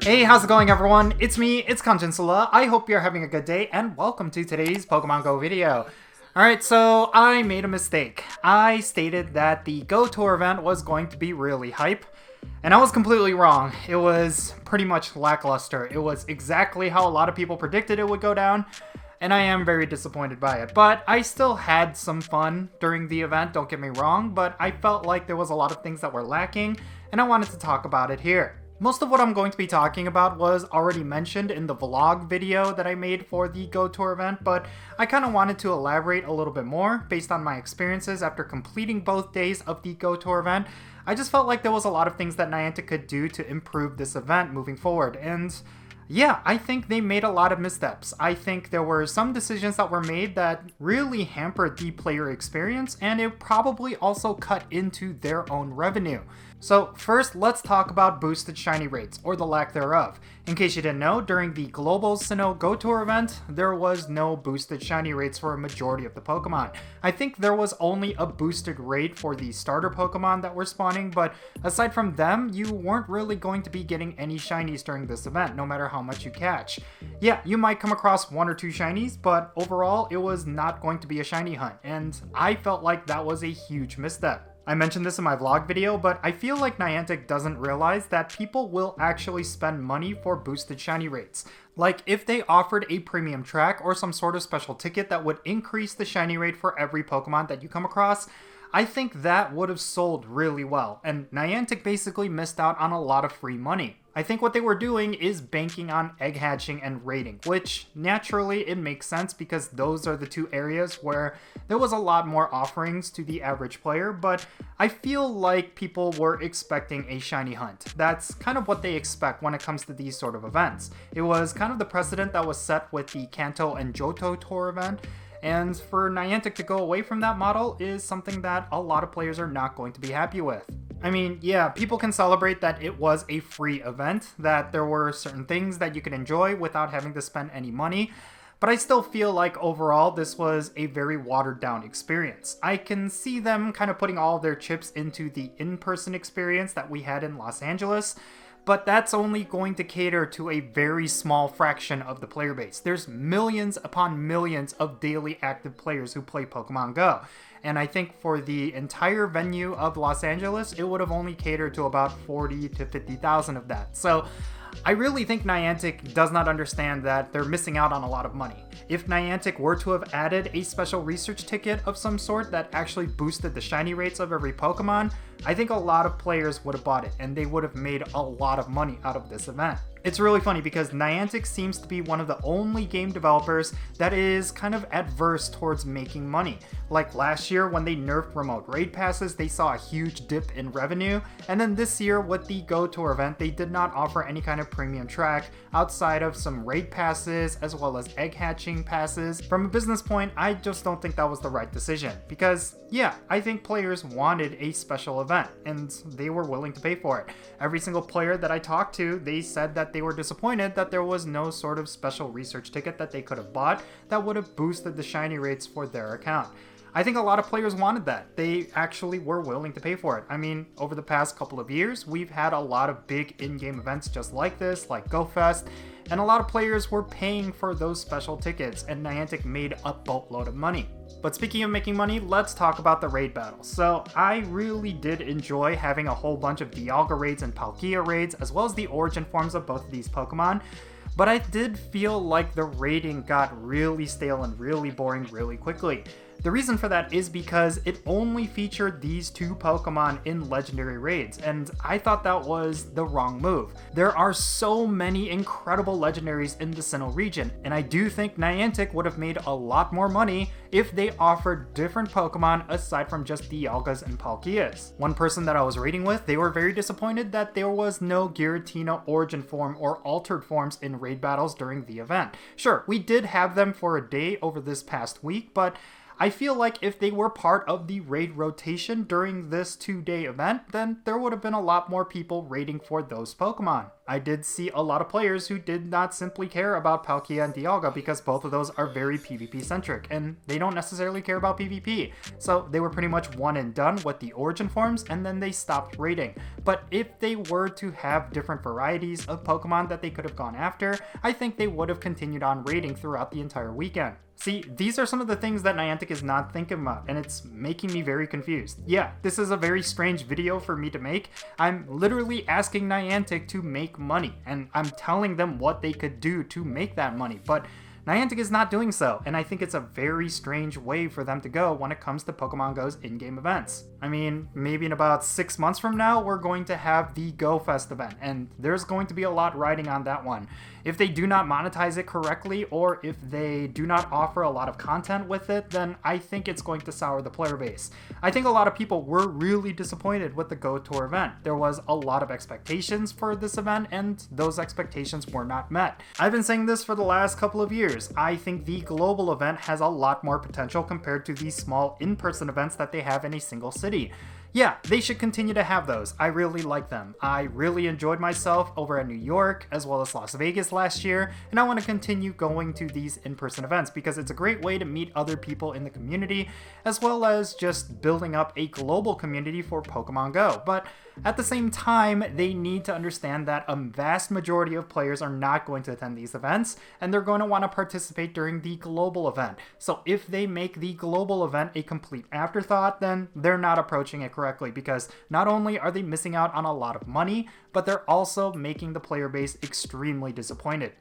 Hey, how's it going everyone? It's me, it's Jinsula. I hope you're having a good day and welcome to today's Pokemon Go video. Alright, so I made a mistake. I stated that the Go Tour event was going to be really hype, and I was completely wrong. It was pretty much lackluster. It was exactly how a lot of people predicted it would go down, and I am very disappointed by it. But I still had some fun during the event, don't get me wrong, but I felt like there was a lot of things that were lacking, and I wanted to talk about it here. Most of what I'm going to be talking about was already mentioned in the vlog video that I made for the Go Tour event, but I kind of wanted to elaborate a little bit more based on my experiences after completing both days of the Go Tour event. I just felt like there was a lot of things that Niantic could do to improve this event moving forward, and yeah, I think they made a lot of missteps. I think there were some decisions that were made that really hampered the player experience, and it probably also cut into their own revenue. So first, let's talk about boosted shiny rates, or the lack thereof. In case you didn't know, during the global Sinnoh Go Tour event, there was no boosted shiny rates for a majority of the Pokemon. I think there was only a boosted rate for the starter Pokemon that were spawning, but aside from them, you weren't really going to be getting any shinies during this event, no matter how much you catch. Yeah, you might come across one or two shinies, but overall, it was not going to be a shiny hunt, and I felt like that was a huge misstep. I mentioned this in my vlog video, but I feel like Niantic doesn't realize that people will actually spend money for boosted shiny rates. Like, if they offered a premium track or some sort of special ticket that would increase the shiny rate for every Pokemon that you come across, I think that would have sold really well, and Niantic basically missed out on a lot of free money. I think what they were doing is banking on egg hatching and raiding, which naturally it makes sense because those are the two areas where there was a lot more offerings to the average player, but I feel like people were expecting a shiny hunt. That's kind of what they expect when it comes to these sort of events. It was kind of the precedent that was set with the Kanto and Johto Tour event, and for Niantic to go away from that model is something that a lot of players are not going to be happy with. I mean, yeah, people can celebrate that it was a free event, that there were certain things that you could enjoy without having to spend any money, but I still feel like overall this was a very watered down experience. I can see them kind of putting all their chips into the in-person experience that we had in Los Angeles, but that's only going to cater to a very small fraction of the player base. There's millions upon millions of daily active players who play Pokemon Go. And I think for the entire venue of Los Angeles, it would have only catered to about 40 to 50,000 of that. So I really think Niantic does not understand that they're missing out on a lot of money. If Niantic were to have added a special research ticket of some sort that actually boosted the shiny rates of every Pokemon, I think a lot of players would have bought it, and they would have made a lot of money out of this event. It's really funny because Niantic seems to be one of the only game developers that is kind of adverse towards making money. Like last year when they nerfed remote raid passes, they saw a huge dip in revenue, and then this year with the Go Tour event, they did not offer any kind of premium track outside of some raid passes as well as egg hatching passes. From a business point, I just don't think that was the right decision because, yeah, I think players wanted a special event and they were willing to pay for it. Every single player that I talked to, they said that they were disappointed that there was no sort of special research ticket that they could have bought that would have boosted the shiny rates for their account. I think a lot of players wanted that. They actually were willing to pay for it. I mean, over the past couple of years, we've had a lot of big in-game events just like this, like GoFest, and a lot of players were paying for those special tickets, and Niantic made a boatload of money. But speaking of making money, let's talk about the raid battles. So I really did enjoy having a whole bunch of Dialga raids and Palkia raids, as well as the origin forms of both of these Pokemon. But I did feel like the raiding got really stale and really boring really quickly. The reason for that is because it only featured these two Pokemon in legendary raids, and I thought that was the wrong move. There are so many incredible legendaries in the Sinnoh region, and I do think Niantic would have made a lot more money if they offered different Pokemon aside from just Dialgas and Palkias. One person that I was raiding with, they were very disappointed that there was no Giratina origin form or altered forms in raid battles during the event. Sure, we did have them for a day over this past week, but I feel like if they were part of the raid rotation during this 2-day event, then there would have been a lot more people raiding for those Pokemon. I did see a lot of players who did not simply care about Palkia and Dialga because both of those are very PvP centric and they don't necessarily care about PvP. So they were pretty much one and done with the origin forms and then they stopped raiding. But if they were to have different varieties of Pokemon that they could have gone after, I think they would have continued on raiding throughout the entire weekend. See, these are some of the things that Niantic is not thinking about, and it's making me very confused. Yeah, this is a very strange video for me to make. I'm literally asking Niantic to make money, and I'm telling them what they could do to make that money, but Niantic is not doing so, and I think it's a very strange way for them to go when it comes to Pokemon Go's in-game events. I mean, maybe in about 6 months from now, we're going to have the Go Fest event, and there's going to be a lot riding on that one. If they do not monetize it correctly, or if they do not offer a lot of content with it, then I think it's going to sour the player base. I think a lot of people were really disappointed with the Go Tour event. There was a lot of expectations for this event, and those expectations were not met. I've been saying this for the last couple of years. I think the global event has a lot more potential compared to the small in-person events that they have in a single city. Yeah, they should continue to have those. I really like them. I really enjoyed myself over at New York as well as Las Vegas last year, and I want to continue going to these in-person events because it's a great way to meet other people in the community as well as just building up a global community for Pokemon Go. But at the same time, they need to understand that a vast majority of players are not going to attend these events, and they're going to want to participate during the global event. So if they make the global event a complete afterthought, then they're not approaching it correctly, because not only are they missing out on a lot of money, but they're also making the player base extremely disappointed.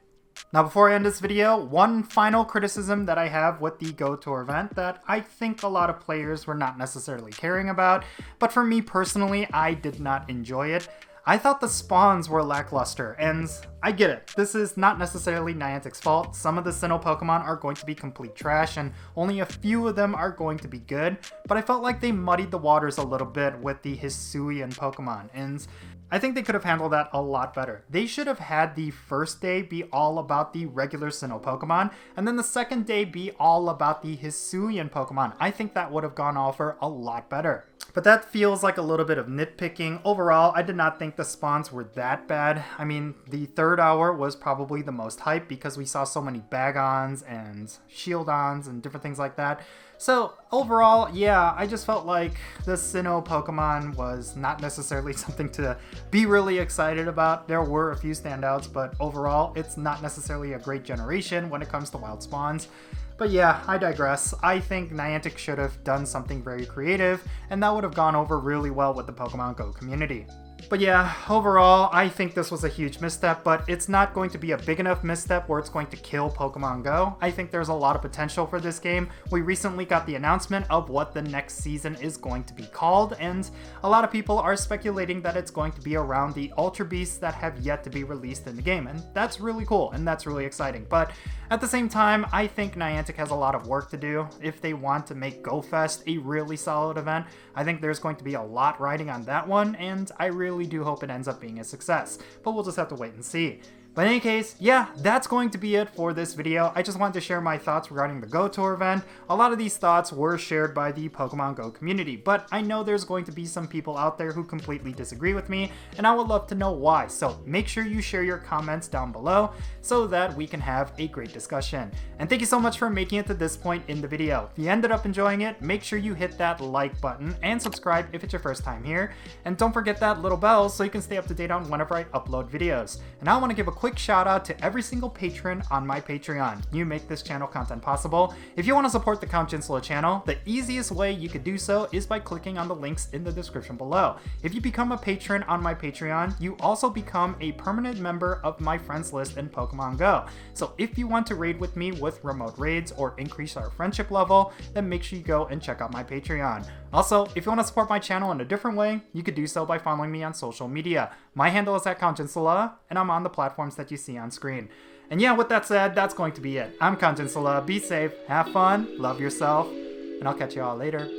Now, before I end this video, one final criticism that I have with the Go Tour event that I think a lot of players were not necessarily caring about, but for me personally, I did not enjoy it. I thought the spawns were lackluster, and I get it. This is not necessarily Niantic's fault. Some of the Sinnoh Pokemon are going to be complete trash, and only a few of them are going to be good, but I felt like they muddied the waters a little bit with the Hisuian Pokemon, and I think they could have handled that a lot better. They should have had the first day be all about the regular Sinnoh Pokemon, and then the second day be all about the Hisuian Pokemon. I think that would have gone off for a lot better. But that feels like a little bit of nitpicking. Overall, I did not think the spawns were that bad. I mean, the third hour was probably the most hype because we saw so many Bagons and Shieldons and different things like that. So overall, yeah, I just felt like the Sinnoh Pokemon was not necessarily something to be really excited about. There were a few standouts, but overall, it's not necessarily a great generation when it comes to wild spawns. But yeah, I digress. I think Niantic should have done something very creative, and that would have gone over really well with the Pokemon Go community. But yeah, overall, I think this was a huge misstep, but it's not going to be a big enough misstep where it's going to kill Pokemon Go. I think there's a lot of potential for this game. We recently got the announcement of what the next season is going to be called, and a lot of people are speculating that it's going to be around the Ultra Beasts that have yet to be released in the game, and that's really cool, and that's really exciting. But at the same time, I think Niantic has a lot of work to do. If they want to make Go Fest a really solid event, I think there's going to be a lot riding on that one, and I really do hope it ends up being a success, but we'll just have to wait and see. But in any case, yeah, that's going to be it for this video. I just wanted to share my thoughts regarding the Go Tour event. A lot of these thoughts were shared by the Pokemon Go community, but I know there's going to be some people out there who completely disagree with me, and I would love to know why. So make sure you share your comments down below so that we can have a great discussion. And thank you so much for making it to this point in the video. If you ended up enjoying it, make sure you hit that like button and subscribe if it's your first time here. And don't forget that little bell so you can stay up to date on whenever I upload videos. And I want to give a quick shout out to every single patron on my Patreon. You make this channel content possible. If you want to support the Count Jinsula channel, the easiest way you could do so is by clicking on the links in the description below. If you become a patron on my Patreon, you also become a permanent member of my friends list in Pokemon Go. So if you want to raid with me with remote raids or increase our friendship level, then make sure you go and check out my Patreon. Also, if you want to support my channel in a different way, you could do so by following me on social media. My handle is @CountJinsula, and I'm on the platforms that you see on screen. And yeah, with that said, that's going to be it. I'm Count Jinsula. Be safe, have fun, love yourself, and I'll catch you all later.